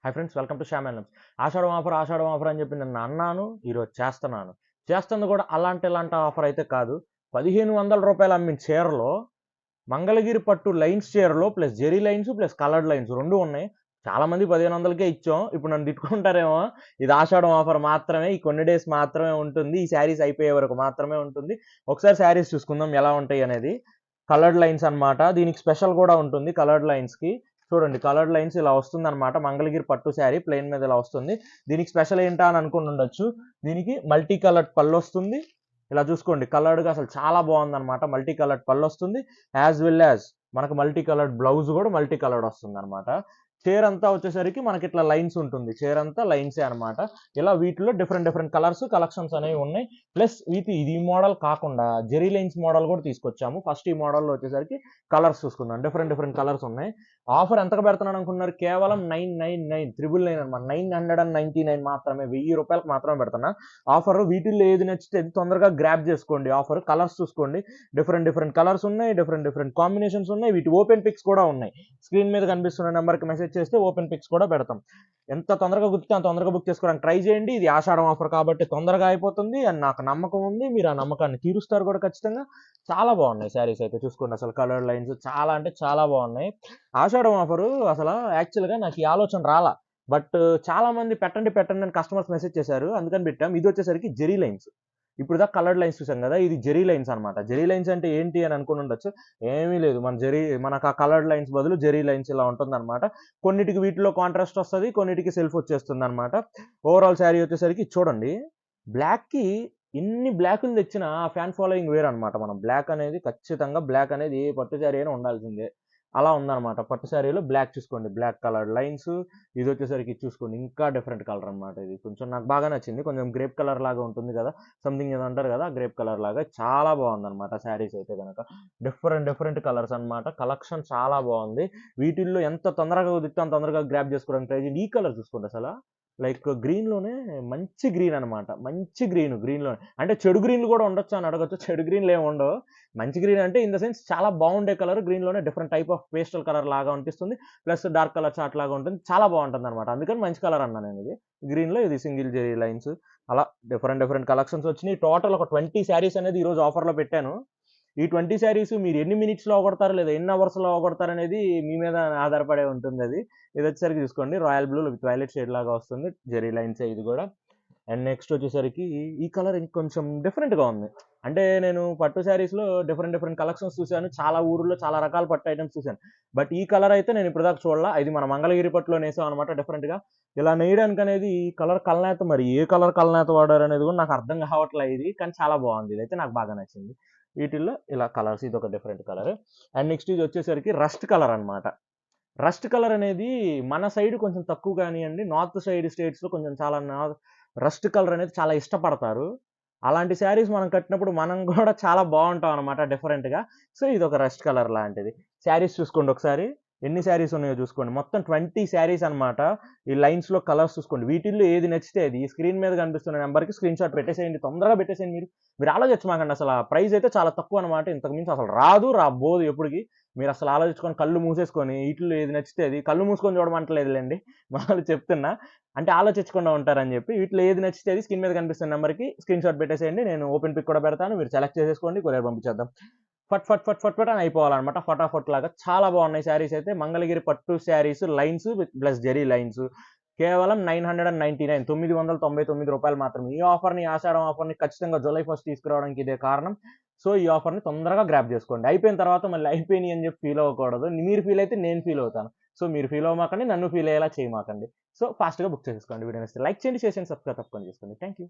Hi friends, welcome to Shyam LMS. Ashadham offer అని చెప్పి నిన్న అన్నాను, ఈరోజు చేస్తున్నాను. చేస్తుంది కూడా ఇలాంటి ఆఫర్ అయితే కాదు. 1500 రూపాయలు అమ్మిన చీరలో మంగళగిరి పట్టు లైన్స్ చీరలో plus zari lines plus coloured lines రెండు ఉన్నాయి. చాలా మంది 1500కే ఇచ్చాం. ఇప్పుడు నన్ను తిట్టుకుంటారేమో, ఇది ఆషాఢం ఆఫర్ మాత్రమే, ఈ కొన్ని డేస్ మాత్రమే ఉంటుంది, ఈ శారీస్ అయిపోయే వరకు మాత్రమే ఉంటుంది. ఒకసారి శారీస్ చూసుకుందాం ఎలా ఉంటాయి అనేది. కలర్డ్ లైన్స్ అన్నమాట, దీనికి స్పెషల్ కూడా ఉంటుంది. కలర్డ్ లైన్స్ కి చూడండి, కలర్డ్ లైన్స్ ఇలా వస్తుంది అనమాట. మంగళగిరి పట్టు శారీ ప్లెయిన్ మీద ఇలా వస్తుంది. దీనికి స్పెషల్ ఏంటా అని అనుకుని ఉండొచ్చు. దీనికి మల్టీ కలర్డ్ పళ్ళు వస్తుంది. ఇలా చూసుకోండి, కలర్డ్గా అసలు చాలా బాగుంది అనమాట. మల్టీ కలర్డ్ పళ్ళు వస్తుంది, యాజ్ వెల్ యాజ్ మనకు మల్టీ కలర్డ్ బ్లౌజ్ కూడా మల్టీ కలర్డ్ వస్తుంది అనమాట. చీర అంతా వచ్చేసరికి మనకి ఇట్లా లైన్స్ ఉంటుంది, చీర అంతా లైన్సే అనమాట. ఇలా వీటిలో డిఫరెంట్ కలర్స్ కలెక్షన్స్ అనేవి ఉన్నాయి. ప్లస్ ఇది మోడల్ కాకుండా జెరీ లైన్స్ మోడల్ కూడా తీసుకొచ్చాము. ఫస్ట్ ఈ మోడల్లో వచ్చేసరికి కలర్స్ చూసుకుందాం. డిఫరెంట్ కలర్స్ ఉన్నాయి. ఆఫర్ ఎంతకు పెడుతున్నాను అనుకున్నారు? కేవలం 999 అనమాట. 999 మాత్రమే, 1000 రూపాయలకు మాత్రమే పెడుతున్నా ఆఫర్. వీటిల్లో ఏది నచ్చితే తొందరగా గ్రాప్ చేసుకోండి. ఆఫర్ కలర్స్ చూసుకోండి, డిఫరెంట్ కలర్స్ ఉన్నాయి, డిఫరెంట్ కాంబినేషన్స్ ఉన్నాయి. వీటి ఓపెన్ పిక్స్ కూడా ఉన్నాయి. స్క్రీన్ మీద కనిపిస్తున్న నెంబర్కి మెసేజ్ చేస్తే ఓపెన్ పిక్స్ కూడా పెడతాం. ఎంత తొందరగా గుర్తితే అంత తొందరగా బుక్ చేసుకోవడానికి ట్రై చేయండి. ఇది ఆషాఢం ఆఫర్ కాబట్టి తొందరగా అయిపోతుంది అని నాకు నమ్మకం ఉంది. మీరు ఆ నమ్మకాన్ని తీరుస్తారు కూడా ఖచ్చితంగా. చాలా బాగున్నాయి శారీస్ అయితే చూసుకోండి. అసలు కలర్ లైన్స్ చాలా అంటే చాలా బాగున్నాయి. ఆషాఢం ఆఫరు అసలు యాక్చువల్గా నాకు ఈ ఆలోచన రాలా, బట్ చాలా మంది పెట్టండి అని కస్టమర్స్ మెసేజ్ చేశారు, అందుకని పెట్టాం. ఇది వచ్చేసరికి జెరీ లైన్స్. ఇప్పుడు దా కలర్డ్ లైన్స్ చూసాం కదా, ఇది జెరీ లైన్స్ అనమాట. జెరీ లైన్స్ అంటే ఏంటి అని అనుకుని ఉండొచ్చు. ఏమీ లేదు, మనకు ఆ కలర్డ్ లైన్స్ బదులు జెరీ లైన్స్ ఇలా ఉంటుంది అనమాట. కొన్నిటికి వీటిలో కాంట్రాస్ట్ వస్తుంది, కొన్నిటికి సెల్ఫ్ వచ్చేస్తుంది అనమాట. ఓవరాల్ శారీ వచ్చేసరికి చూడండి, బ్లాక్ కి ఎన్ని బ్లాకులు తెచ్చినా ఫ్యాన్ ఫాలోయింగ్ వేరు అనమాట. మనం బ్లాక్ అనేది ఖచ్చితంగా, బ్లాక్ అనేది ఏ పట్టు శారీ అయినా ఉండాల్సిందే. అలా ఉందన్నమాట. పట్టు శారీలో బ్లాక్ చూసుకోండి, బ్లాక్ కలర్ లైన్స్. ఇది వచ్చేసరికి చూసుకోండి, ఇంకా డిఫరెంట్ కలర్ అనమాట. ఇది కొంచెం నాకు బాగా నచ్చింది. కొంచెం గ్రేప్ కలర్ లాగా ఉంటుంది కదా, సంథింగ్ ఏదో అంటారు కదా, గ్రేప్ కలర్ లాగా చాలా బాగుంది అనమాట. శారీస్ అయితే కనుక డిఫరెంట్ కలర్స్ అనమాట. కలెక్షన్ చాలా బాగుంది. వీటిల్లో ఎంత తొందరగా కుదిరితే అంత తొందరగా గ్రాప్ చేసుకోవడానికి ట్రై చేయండి. ఈ కలర్ చూసుకోండి, అసలు లైక్ గ్రీన్ లోనే మంచి గ్రీన్ అనమాట. మంచి గ్రీన్ లోనే అంటే చెడు గ్రీన్లు కూడా ఉండొచ్చు అని అడగచ్చు. చెడు గ్రీన్లు ఏమి ఉండవు. మంచి గ్రీన్ అంటే ఇన్ ద సెన్స్ చాలా బాగుండే కలర్. గ్రీన్ లోనే different type of pastel colour లాగా అనిపిస్తుంది, ప్లస్ డార్క్ కలర్ చాట్ లాగా ఉంటుంది. చాలా బాగుంటుంది అనమాట. అందుకని మంచి కలర్ అన్నా నేను. ఇది గ్రీన్ లో ఇది సింగిల్ జెరీ లైన్స్. అలా డిఫరెంట్ కలెక్షన్స్ వచ్చినాయి. టోటల్ ఒక 20 శారీస్ అనేది ఈ రోజు ఆఫర్ లో పెట్టాను. ఈ 20 శారీస్ మీరు ఎన్ని మినిట్స్ లో అవగొడతారు లేదా ఎన్ని అవర్స్ లో అవగొడతారు అనేది మీ మీద ఆధారపడే ఉంటుంది. అది ఇది వచ్చేసరికి చూసుకోండి, royal blue with violet shade లాగా వస్తుంది. జెరీ లైన్స్ ఇది కూడా. అండ్ నెక్స్ట్ వచ్చేసరికి ఈ కలర్ ఇంకొంచెం డిఫరెంట్ గా ఉంది. అంటే నేను పట్టు శారీస్ లో డిఫరెంట్ కలెక్షన్స్ చూశాను, చాలా ఊర్లో చాలా రకాల పట్టు ఐటమ్స్ చూశాను. బట్ ఈ కలర్ అయితే నేను ఇప్పుడు దాకా చూడాల. ఇది మన మంగళగిరి పట్టులో నేసాం అనమాట. డిఫరెంట్ గా ఇలా నేయడానికి అనేది ఈ కలర్ కలనేత, మరి ఏ కలర్ కలనేత వాడారు అనేది కూడా నాకు అర్థం కావట్లేదు. ఇది కానీ చాలా బాగుంది. ఇదైతే నాకు బాగా నచ్చింది. వీటిల్లో ఇలా కలర్స్, ఇది ఒక డిఫరెంట్ కలర్. అండ్ నెక్స్ట్ ఇది వచ్చేసరికి రస్ట్ కలర్ అనమాట. రస్ట్ కలర్ అనేది మన సైడ్ కొంచెం తక్కువ కానివ్వండి, నార్త్ సైడ్ స్టేట్స్ లో కొంచెం చాలా రస్ట్ కలర్ అనేది చాలా ఇష్టపడతారు. అలాంటి శారీస్ మనం కట్టినప్పుడు మనం కూడా చాలా బాగుంటాం అనమాట, డిఫరెంట్ గా. సో ఇది ఒక రస్ట్ కలర్ లాంటిది. శారీస్ చూసుకోండి ఒకసారి, ఎన్ని శారీస్ ఉన్నాయో చూసుకోండి. మొత్తం 20 శారీస్ అనమాట. ఈ లైన్స్ లో కలర్స్ చూసుకోండి. వీటిల్లో ఏది నచ్చితే అది స్క్రీన్ మీద కనిపిస్తున్న నెంబర్కి స్క్రీన్ షాట్ పెట్టేసేయండి, తొందరగా పెట్టేసేయండి. మీరు ఆలోచించమాకండి. అసలు ఆ ప్రైస్ అయితే చాలా తక్కువ అనమాట. ఇంతకు మించి అసలు రాబోదు ఎప్పటికి. మీరు అసలు ఆలోచించుకొని కళ్ళు మూసేసుకొని వీటిల్లో ఏది నచ్చితే అది, కళ్ళు మూసుకొని చూడమంటలేదులేండి, మామూలు చెప్తున్నా. అంటే ఆలోచించకుండా ఉంటారని చెప్పి వీటిలో ఏది నచ్చితే అది స్క్రీన్ మీద కనిపిస్తున్న నెంబర్కి స్క్రీన్ షాట్ పెట్టేసేయండి. నేను ఓపెన్ పిక్ కూడా పెడతాను, మీరు సెలెక్ట్ చేసేసుకోండి, కొరియర్ పంపించేద్దాం. ఫట్ అని అయిపోవాలన్నమాట. ఫటాఫట్ లాగా చాలా బాగున్నాయి శారీస్ అయితే. మంగళగిరి పట్టు sarees lines with plus zari lines కేవలం 999, 999 రూపాయలు మాత్రమే. ఈ ఆఫర్ని, ఆషాఢం ఆఫర్ని ఖచ్చితంగా జూలై 1 తీసుకురావడానికి ఇదే కారణం. సో ఈ ఆఫర్ని తొందరగా గ్రాప్ చేసుకోండి. అయిపోయిన తర్వాత మళ్ళీ అయిపోయినాయి అని చెప్పి ఫీల్ అవ్వకూడదు. మీరు ఫీల్ అయితే నేను ఫీల్ అవుతాను. సో మీరు ఫీల్ అవ్వమాకండి, నన్ను ఫీల్ అయ్యేలా చేయమాకండి. సో ఫాస్ట్గా బుక్ చేసుకోండి. వీడియో నచ్చితే లైక్ చేయండి, షేర్ చేయండి, సబ్స్క్రైబ్ తప్పకుండా చేసుకోండి. Thank you.